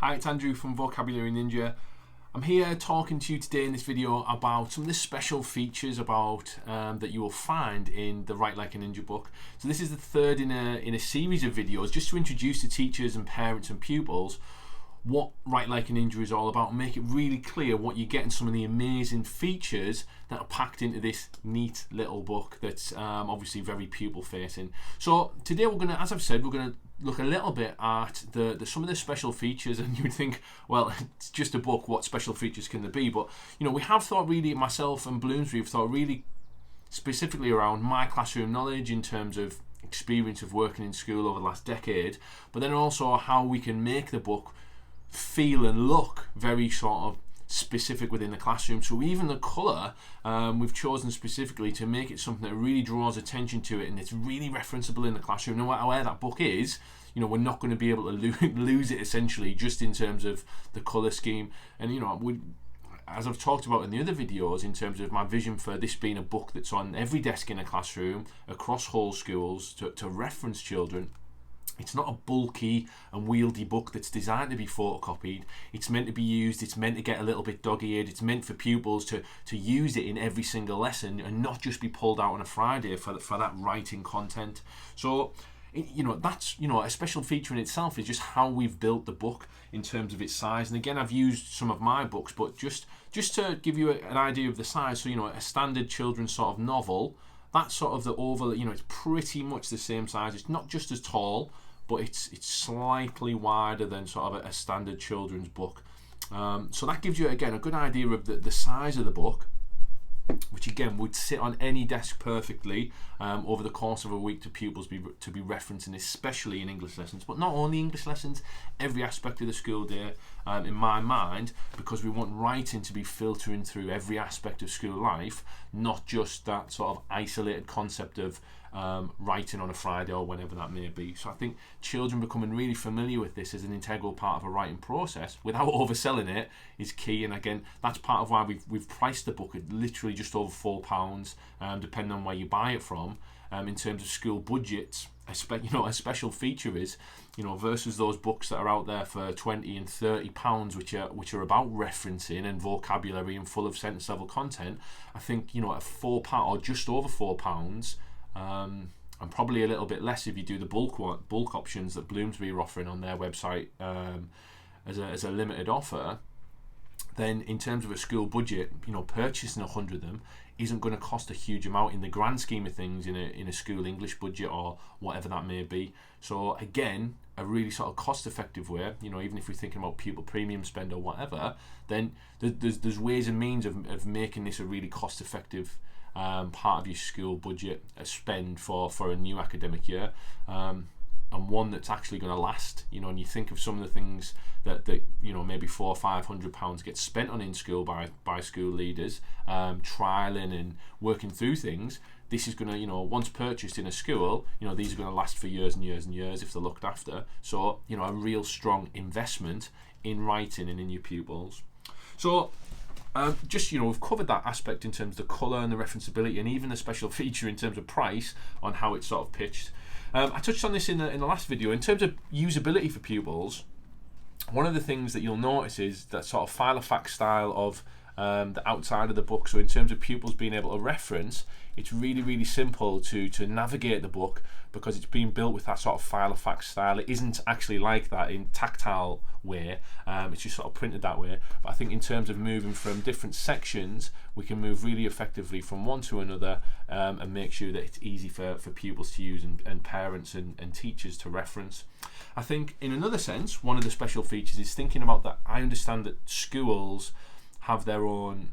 Hi, it's Andrew from Vocabulary Ninja. I'm here talking to you today in this video about some of the special features that you will find in the Write Like a Ninja book. So this is the third in a series of videos just to introduce to teachers and parents and pupils what Write Like a Ninja is all about and make it really clear what you get in some of the amazing features that are packed into this neat little book that's obviously very pupil facing. So today we're going to, as I've said, we're going to look a little bit at some of the special features, and you would think, well, it's just a book, what special features can there be? But we have thought really, myself and Bloomsbury have thought really specifically around my classroom knowledge in terms of experience of working in school over the last decade, but then also how we can make the book feel and look very sort of specific within the classroom. So even the colour, we've chosen specifically to make it something that really draws attention to it and it's really referenceable in the classroom. No matter where that book is, we're not going to be able to lose it essentially just in terms of the colour scheme. And as I've talked about in the other videos, in terms of my vision for this being a book that's on every desk in a classroom across whole schools to reference children. It's not a bulky and wieldy book that's designed to be photocopied. It's meant to be used, it's meant to get a little bit dog-eared, it's meant for pupils to use it in every single lesson and not just be pulled out on a Friday for that writing content. So, that's, a special feature in itself is just how we've built the book in terms of its size. And again, I've used some of my books, but just to give you an idea of the size, so, a standard children's sort of novel, that's sort of the oval, it's pretty much the same size. It's not just as tall, but it's slightly wider than sort of a standard children's book. So that gives you, again, a good idea of the size of the book, which again would sit on any desk perfectly over the course of a week to pupils to be referencing, especially in English lessons, but not only English lessons, every aspect of the school day, in my mind, because we want writing to be filtering through every aspect of school life, not just that sort of isolated concept of writing on a Friday or whenever that may be. So I think children becoming really familiar with this as an integral part of a writing process without overselling it is key. And again, that's part of why we've priced the book at literally just over £4, depending on where you buy it from. In terms of school budgets, a special feature is, versus those books that are out there for £20 and £30, which are about referencing and vocabulary and full of sentence level content. I think at £4 or just over £4. And probably a little bit less if you do the bulk options that Bloomsbury are offering on their website as a limited offer. Then in terms of a school budget, purchasing 100 of them isn't going to cost a huge amount in the grand scheme of things in a school English budget or whatever that may be. So again, a really sort of cost-effective way, even if we're thinking about pupil premium spend or whatever, then there's ways and means of making this a really cost-effective part of your school budget spend for a new academic year, and one that's actually going to last. And you think of some of the things that maybe £400 or £500 gets spent on in school by school leaders, trialing and working through things. This is going to, once purchased in a school, these are going to last for years and years and years if they're looked after. So, a real strong investment in writing and in your pupils. So we've covered that aspect in terms of the colour and the referenceability and even the special feature in terms of price on how it's sort of pitched. I touched on this in the last video. In terms of usability for pupils, one of the things that you'll notice is that sort of file of fact style of the outside of the book. So in terms of pupils being able to reference, it's really, really simple to navigate the book because it's been built with that sort of file of fact style. It isn't actually like that in tactile way. It's just sort of printed that way. But I think in terms of moving from different sections, we can move really effectively from one to another and make sure that it's easy for pupils to use and parents and teachers to reference. I think in another sense, one of the special features is thinking about that. I understand that schools have their own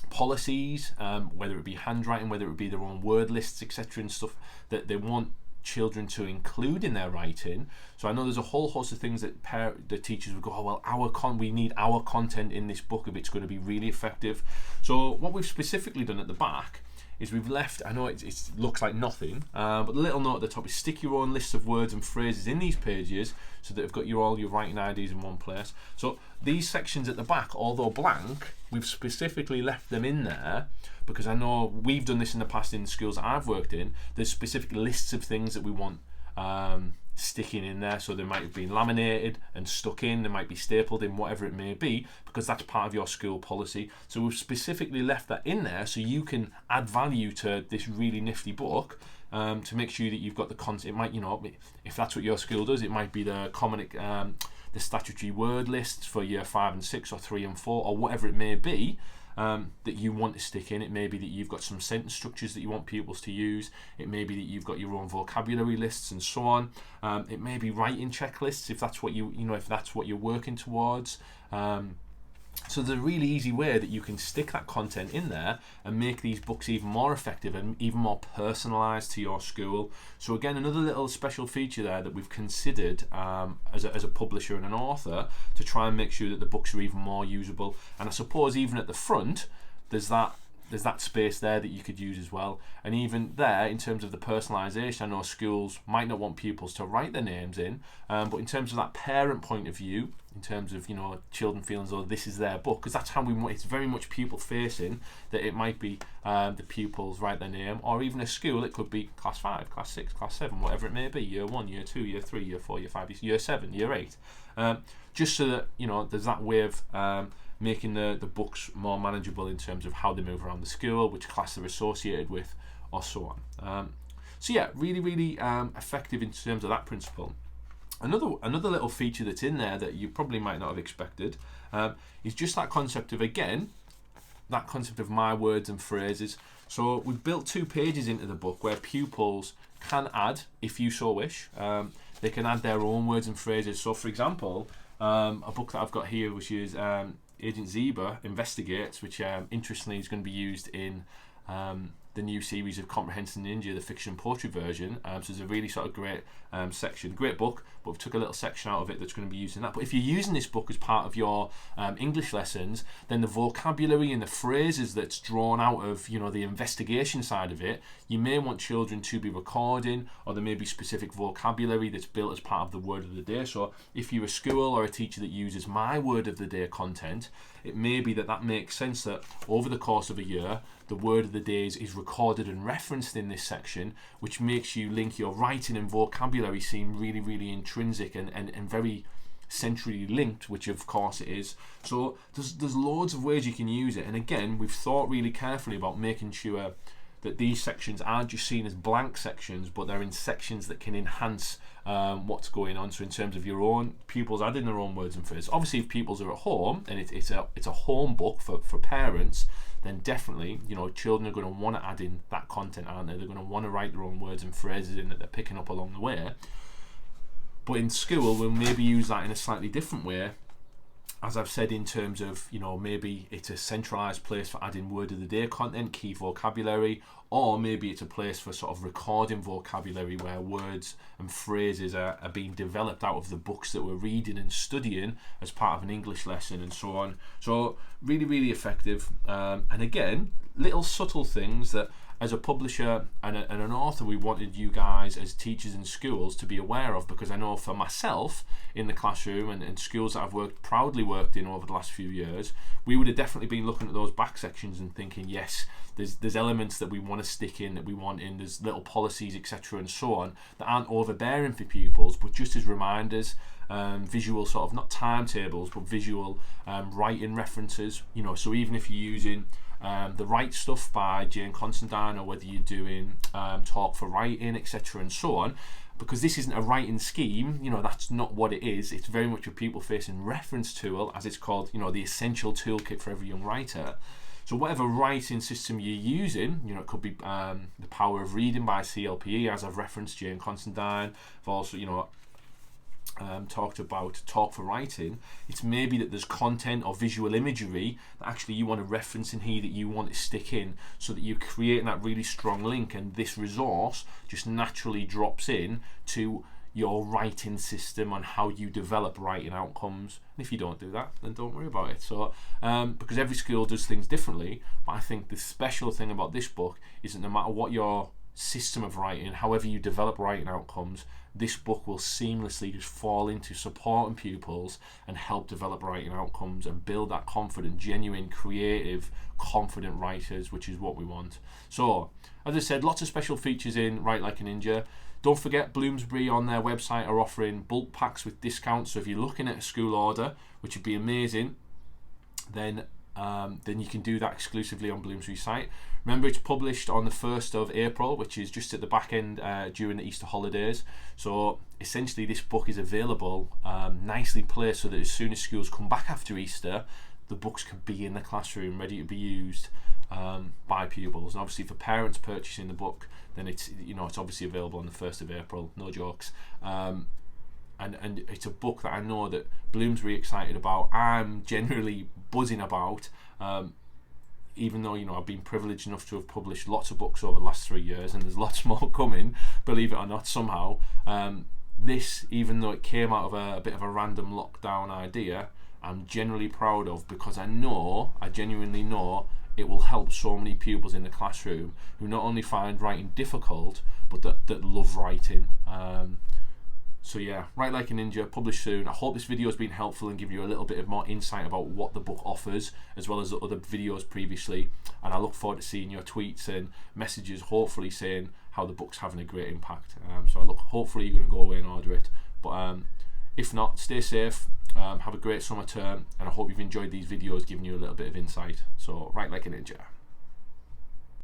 policies, whether it be handwriting, whether it be their own word lists, etc., and stuff that they want children to include in their writing. So I know there's a whole host of things that the teachers would go, oh well, we need our content in this book if it's going to be really effective. So what we've specifically done at the back is we've left, I know it looks like nothing, but the little note at the top is stick your own lists of words and phrases in these pages so that you've got all your writing IDs in one place. So these sections at the back, although blank, we've specifically left them in there because I know we've done this in the past in schools that I've worked in. There's specific lists of things that we want sticking in there. So they might have been laminated and stuck in, they might be stapled in, whatever it may be, because that's part of your school policy. So we've specifically left that in there so you can add value to this really nifty book, to make sure that you've got the content. It might, if that's what your school does, it might be the the statutory word lists for year 5 and 6 or 3 and 4 or whatever it may be, that you want to stick in. It may be that you've got some sentence structures that you want pupils to use. It may be that you've got your own vocabulary lists and so on. It may be writing checklists if that's what if that's what you're working towards. So there's a really easy way that you can stick that content in there and make these books even more effective and even more personalised to your school. So again, another little special feature there that we've considered as a publisher and an author to try and make sure that the books are even more usable. And I suppose even at the front, there's that space there that you could use as well. And even there, in terms of the personalisation, I know schools might not want pupils to write their names in, but in terms of that parent point of view, in terms of children feeling as though this is their book, because that's how we want. It's very much pupil facing, that it might be the pupils write their name, or even a school, it could be class 5, class 6, class 7, whatever it may be, year 1, year 2, year 3, year 4, year 5, year 7, year 8, just so that there's that way of making the books more manageable in terms of how they move around the school, which class they're associated with, or so on. So yeah, really, really effective in terms of that principle. Another little feature that's in there that you probably might not have expected is just that concept of, again, that concept of my words and phrases. So we've built 2 pages into the book where pupils can add, if you so wish, they can add their own words and phrases. So for example, a book that I've got here, which is Agent Zebra Investigates, which interestingly is going to be used in the new series of Comprehensive Ninja, the fiction poetry version. So it's a really sort of great section, great book, but we took a little section out of it that's going to be used in that. But if you're using this book as part of your English lessons, then the vocabulary and the phrases that's drawn out of the investigation side of it, you may want children to be recording, or there may be specific vocabulary that's built as part of the word of the day. So if you're a school or a teacher that uses my word of the day content, it may be that makes sense that over the course of a year, the word of the day is recorded and referenced in this section, which makes you link your writing and vocabulary seem really, really intrinsic and very centrally linked, which of course it is. So there's loads of ways you can use it. And again, we've thought really carefully about making sure that these sections aren't just seen as blank sections, but they're in sections that can enhance what's going on. So in terms of your own pupils adding their own words and phrases, obviously if pupils are at home and it's a home book for parents, then definitely children are going to want to add in that content, aren't they? They're going to want to write their own words and phrases in that they're picking up along the way. But in school, we'll maybe use that in a slightly different way. As I've said, in terms of, maybe it's a centralised place for adding word of the day content, key vocabulary, or maybe it's a place for sort of recording vocabulary where words and phrases are being developed out of the books that we're reading and studying as part of an English lesson and so on. So really, really effective. And again, little subtle things that as a publisher and an author we wanted you guys as teachers in schools to be aware of, because I know for myself in the classroom and schools that I've proudly worked in over the last few years, we would have definitely been looking at those back sections and thinking, yes, there's elements that we want to stick in, that we want in, there's little policies, etc. and so on, that aren't overbearing for pupils, but just as reminders, visual sort of, not timetables, but visual writing references. So even if you're using The Right Stuff by Jane Constantine, or whether you're doing Talk for Writing, etc. and so on, because this isn't a writing scheme, that's not what it is. It's very much a people-facing reference tool, as it's called, the essential toolkit for every young writer. So whatever writing system you're using, it could be The Power of Reading by CLPE, as I've referenced Jane Constantine. I've also, talked about Talk for Writing. It's maybe that there's content or visual imagery that actually you want to reference in here, that you want to stick in, so that you're creating that really strong link, and this resource just naturally drops in to your writing system on how you develop writing outcomes. And if you don't do that, then don't worry about it. So because every school does things differently, but I think the special thing about this book is that no matter what your system of writing, however you develop writing outcomes, this book will seamlessly just fall into supporting pupils and help develop writing outcomes and build that confident, genuine, creative, confident writers, which is what we want. So, as I said, lots of special features in Write Like a Ninja. Don't forget, Bloomsbury on their website are offering bulk packs with discounts. So if you're looking at a school order, which would be amazing, then you can do that exclusively on Bloomsbury's site. Remember, it's published on the 1st of April, which is just at the back end during the Easter holidays. So essentially this book is available nicely placed so that as soon as schools come back after Easter, the books can be in the classroom ready to be used by pupils. And obviously for parents purchasing the book, then it's obviously available on the 1st of April, no jokes. And it's a book that I know that Bloomsbury are excited about. I'm generally buzzing about, even though I've been privileged enough to have published lots of books over the last 3 years, and there's lots more coming, believe it or not, somehow. This, even though it came out of a bit of a random lockdown idea, I'm generally proud of, because I genuinely know it will help so many pupils in the classroom who not only find writing difficult, but that love writing. So yeah, Write Like a Ninja, published soon. I hope this video has been helpful and give you a little bit of more insight about what the book offers, as well as the other videos previously. And I look forward to seeing your tweets and messages, hopefully saying how the book's having a great impact. So hopefully you're going to go away and order it. But if not, stay safe, have a great summer term, and I hope you've enjoyed these videos giving you a little bit of insight. So Write Like a Ninja.